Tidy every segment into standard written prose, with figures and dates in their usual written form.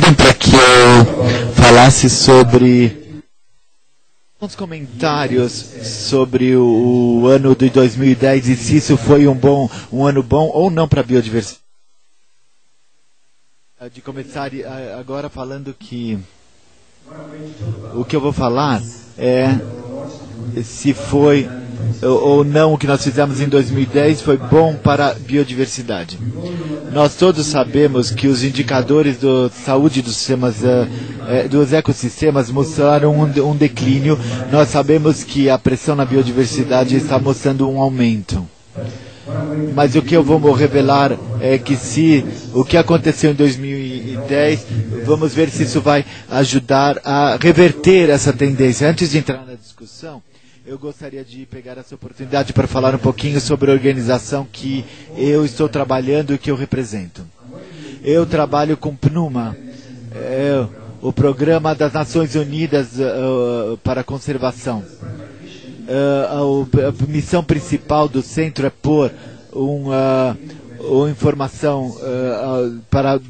pediram para que eu falasse sobre uns comentários sobre o ano de 2010 e se isso foi um ano bom ou não para a biodiversidade. De começar agora falando que o que eu vou falar é se foi ou não o que nós fizemos em 2010 foi bom para a biodiversidade. Nós todos sabemos que os indicadores da saúde dos sistemas, dos ecossistemas mostraram um declínio. Nós sabemos que a pressão na biodiversidade está mostrando um aumento. Mas o que eu vou revelar é que se o que aconteceu em 2010, vamos ver se isso vai ajudar a reverter essa tendência. Antes de entrar na discussão, eu gostaria de pegar essa oportunidade para falar um pouquinho sobre a organização que eu estou trabalhando e que eu represento. Eu trabalho com PNUMA, o Programa das Nações Unidas para a Conservação. A missão principal do centro é pôr uma informação para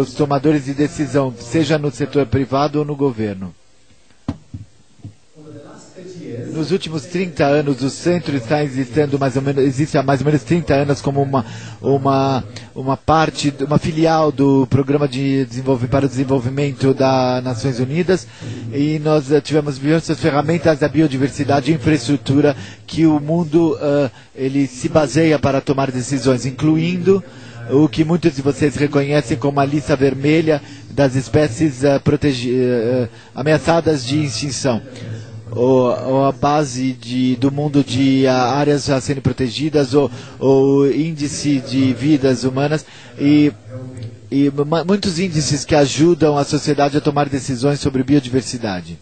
os tomadores de decisão, seja no setor privado ou no governo. Nos últimos 30 anos, o centro está existindo existe há mais ou menos 30 anos como uma parte, uma filial do Programa para o Desenvolvimento das Nações Unidas, e nós tivemos diversas ferramentas da biodiversidade e infraestrutura que o mundo ele se baseia para tomar decisões, incluindo o que muitos de vocês reconhecem como a lista vermelha das espécies ameaçadas de extinção. Ou a base do mundo de áreas a serem protegidas, ou índice de vidas humanas, e muitos índices que ajudam a sociedade a tomar decisões sobre biodiversidade.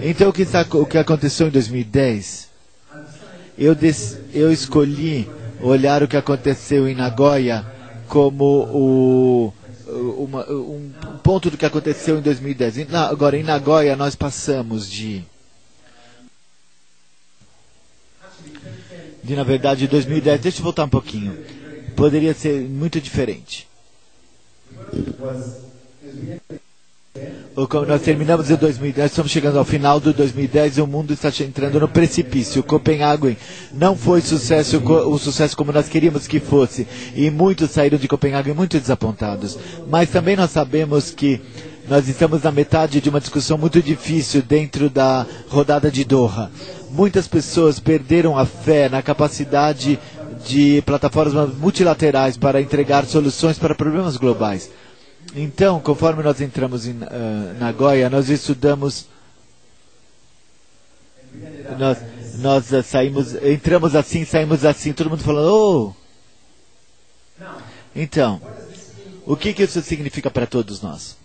Então, o que aconteceu em 2010? Eu escolhi olhar o que aconteceu em Nagoya como um ponto do que aconteceu em 2010. Agora, em Nagoya, nós passamos na verdade, 2010, deixa eu voltar um pouquinho, poderia ser muito diferente. Nós terminamos em 2010, estamos chegando ao final de 2010 e o mundo está entrando no precipício. Copenhague não foi o sucesso como nós queríamos que fosse, e muitos saíram de Copenhague muito desapontados. Mas também nós sabemos que nós estamos na metade de uma discussão muito difícil dentro da rodada de Doha. Muitas pessoas perderam a fé na capacidade de plataformas multilaterais para entregar soluções para problemas globais. Então, conforme nós entramos em Nagoya, nós estudamos, nós entramos assim, saímos assim, todo mundo falando, Então, o que isso significa para todos nós?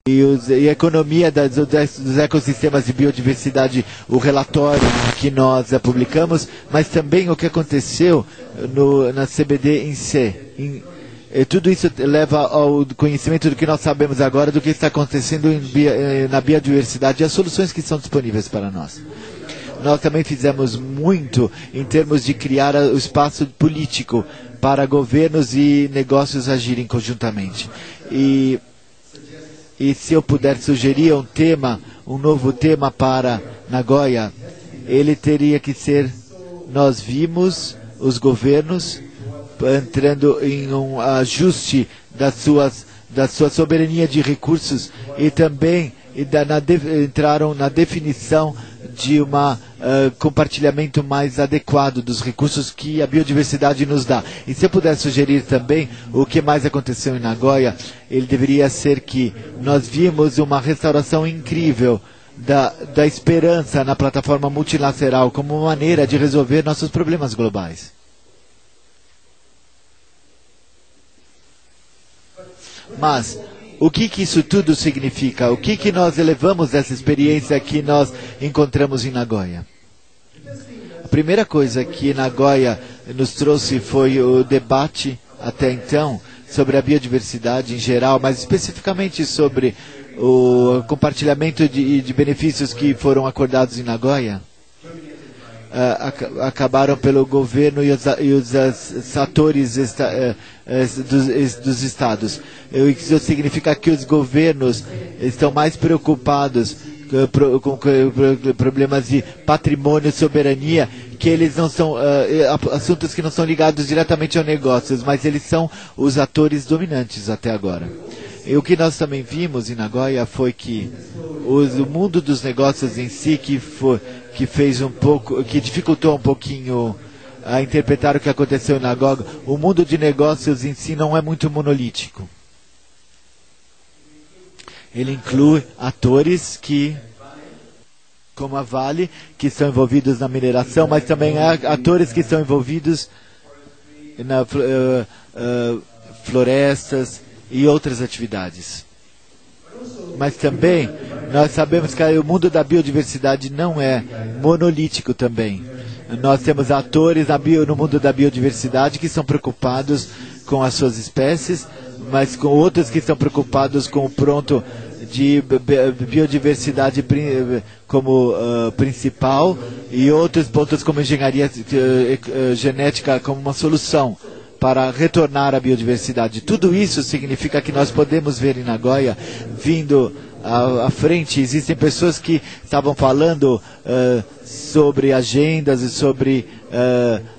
E a economia dos ecossistemas de biodiversidade, o relatório que nós publicamos, mas também o que aconteceu na CBD em C. Tudo isso leva ao conhecimento do que nós sabemos agora, do que está acontecendo na biodiversidade e as soluções que são disponíveis para nós. Nós também fizemos muito em termos de criar o espaço político para governos e negócios agirem conjuntamente. E se eu puder sugerir um novo tema para Nagoya, ele teria que ser: nós vimos os governos entrando em um ajuste da sua soberania de recursos e também entraram na definição de compartilhamento mais adequado dos recursos que a biodiversidade nos dá. E se eu puder sugerir também o que mais aconteceu em Nagoya, ele deveria ser que nós vimos uma restauração incrível da esperança na plataforma multilateral como uma maneira de resolver nossos problemas globais. Mas o que isso tudo significa? O que nós elevamos dessa experiência que nós encontramos em Nagoya? A primeira coisa que Nagoya nos trouxe foi o debate, até então, sobre a biodiversidade em geral, mas especificamente sobre o compartilhamento de benefícios que foram acordados em Nagoya. acabaram pelo governo e os atores dos estados. Isso significa que os governos estão mais preocupados com problemas de patrimônio e soberania, que eles não são assuntos que não são ligados diretamente aos negócios, mas eles são os atores dominantes até agora. E o que nós também vimos em Nagoya foi que o mundo dos negócios em si que fez que dificultou um pouquinho a interpretar o que aconteceu em Nagoya. O mundo de negócios em si não é muito monolítico. Ele inclui atores como a Vale, que estão envolvidos na mineração, mas também há atores que estão envolvidos na florestas e outras atividades. Mas também nós sabemos que o mundo da biodiversidade não é monolítico também. Nós temos atores no mundo da biodiversidade que estão preocupados com as suas espécies, mas com outros que estão preocupados com o pronto de biodiversidade como principal e outros pontos como engenharia genética como uma solução para retornar à biodiversidade. Tudo isso significa que nós podemos ver em Nagoya, vindo à frente, existem pessoas que estavam falando sobre agendas e sobre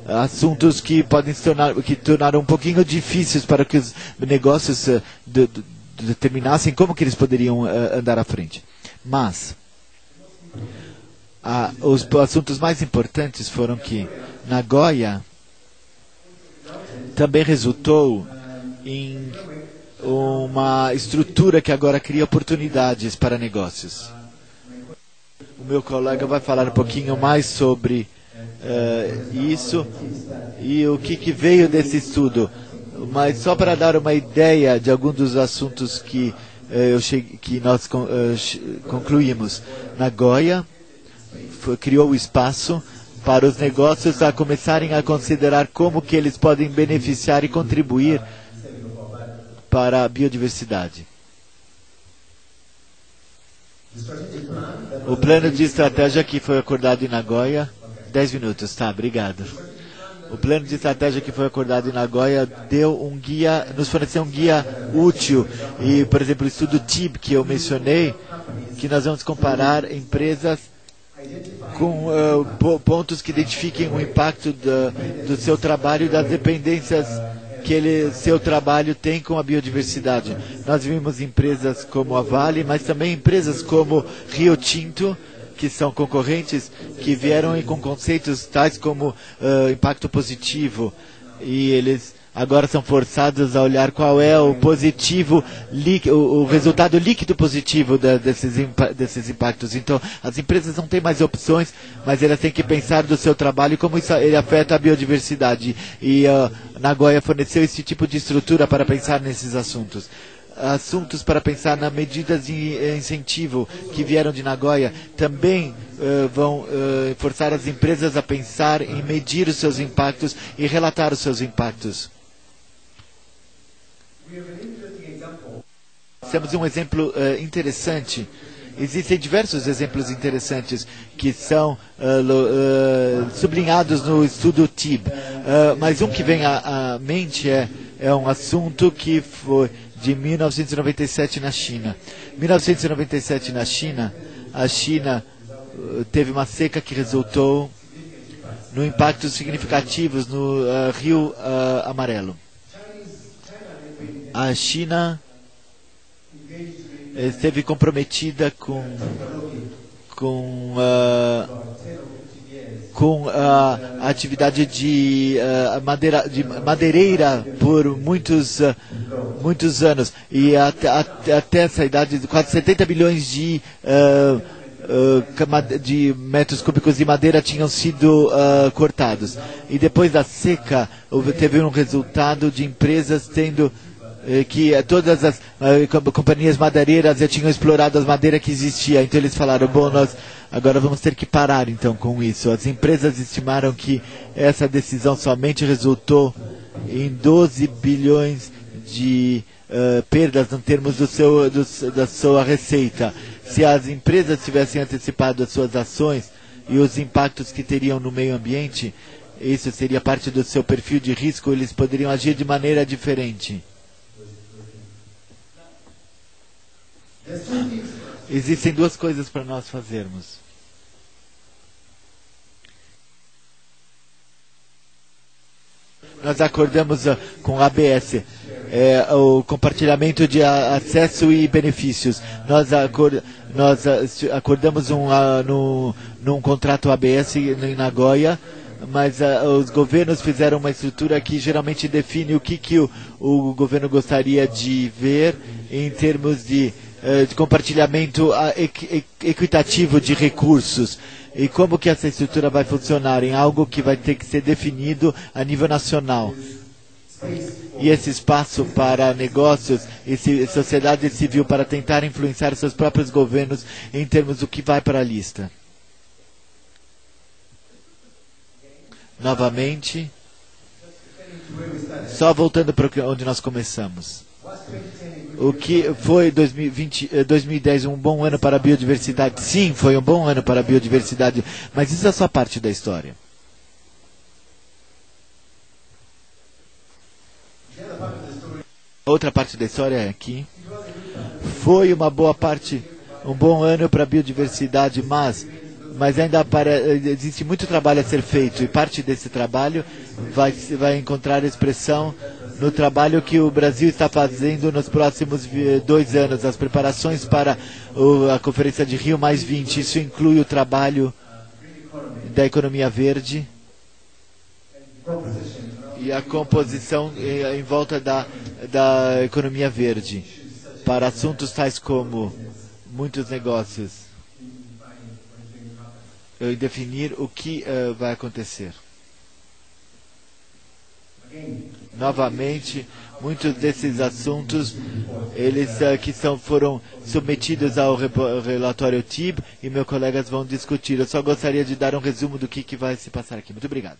assuntos que podem se tornar um pouquinho difíceis para que os negócios determinassem como que eles poderiam andar à frente. Mas os assuntos mais importantes foram que Nagoya também resultou em uma estrutura que agora cria oportunidades para negócios. O meu colega vai falar um pouquinho mais sobre isso e o que veio desse estudo. Mas só para dar uma ideia de alguns dos assuntos que nós concluímos. Nagoya criou o espaço para os negócios a começarem a considerar como que eles podem beneficiar e contribuir para a biodiversidade. O plano de estratégia que foi acordado em Nagoya, 10 minutos, tá, obrigado. O plano de estratégia que foi acordado em Nagoya nos forneceu um guia útil e, por exemplo, o estudo TIB que eu mencionei, que nós vamos comparar empresas com pontos que identifiquem o impacto do seu trabalho e das dependências que seu trabalho tem com a biodiversidade. Nós vimos empresas como a Vale, mas também empresas como Rio Tinto, que são concorrentes, que vieram com conceitos tais como impacto positivo, e eles agora são forçados a olhar qual é o positivo, o resultado líquido positivo desses impactos. Então, as empresas não têm mais opções, mas elas têm que pensar do seu trabalho e como ele afeta a biodiversidade. E Nagoya forneceu esse tipo de estrutura para pensar nesses assuntos. Assuntos para pensar nas medidas de incentivo que vieram de Nagoya também vão forçar as empresas a pensar em medir os seus impactos e relatar os seus impactos. Temos um exemplo interessante. Existem diversos exemplos interessantes que são sublinhados no estudo TIB. Mas um que vem à mente é um assunto que foi de 1997 na China. 1997 na China, a China teve uma seca que resultou no impactos significativos no Rio Amarelo. A China esteve comprometida com a atividade de madeireira por muitos anos. E até essa idade, quase 70 bilhões de metros cúbicos de madeira tinham sido cortados. E depois da seca, teve um resultado de empresas tendo que todas as companhias madeireiras já tinham explorado as madeiras que existiam. Então eles falaram, bom, nós agora vamos ter que parar então com isso. As empresas estimaram que essa decisão somente resultou em 12 bilhões de perdas em termos da sua receita. Se as empresas tivessem antecipado as suas ações, e os impactos que teriam no meio ambiente, isso seria parte do seu perfil de risco, eles poderiam agir de maneira diferente. Existem duas coisas para nós fazermos. Nós acordamos com a ABS, o compartilhamento de acesso e benefícios. Nós acordamos num contrato ABS em Nagoya, mas os governos fizeram uma estrutura que geralmente define o que o governo gostaria de ver em termos de compartilhamento equitativo de recursos. E como que essa estrutura vai funcionar? Em algo que vai ter que ser definido a nível nacional. E esse espaço para negócios e sociedade civil para tentar influenciar seus próprios governos em termos do que vai para a lista. Novamente, só voltando para onde nós começamos. O que foi 2010 um bom ano para a biodiversidade? Sim, foi um bom ano para a biodiversidade, mas isso é só parte da história. Outra parte da história é aqui. Foi uma boa parte, um bom ano para a biodiversidade, mas ainda existe muito trabalho a ser feito, e parte desse trabalho vai encontrar expressão no trabalho que o Brasil está fazendo nos próximos 2 anos, as preparações para a Conferência de Rio +20. Isso inclui o trabalho da economia verde e a composição em volta da economia verde, para assuntos tais como muitos negócios, e definir o que vai acontecer. Novamente, muitos desses assuntos, eles foram submetidos ao relatório TIB e meus colegas vão discutir. Eu só gostaria de dar um resumo do que vai se passar aqui. Muito obrigado.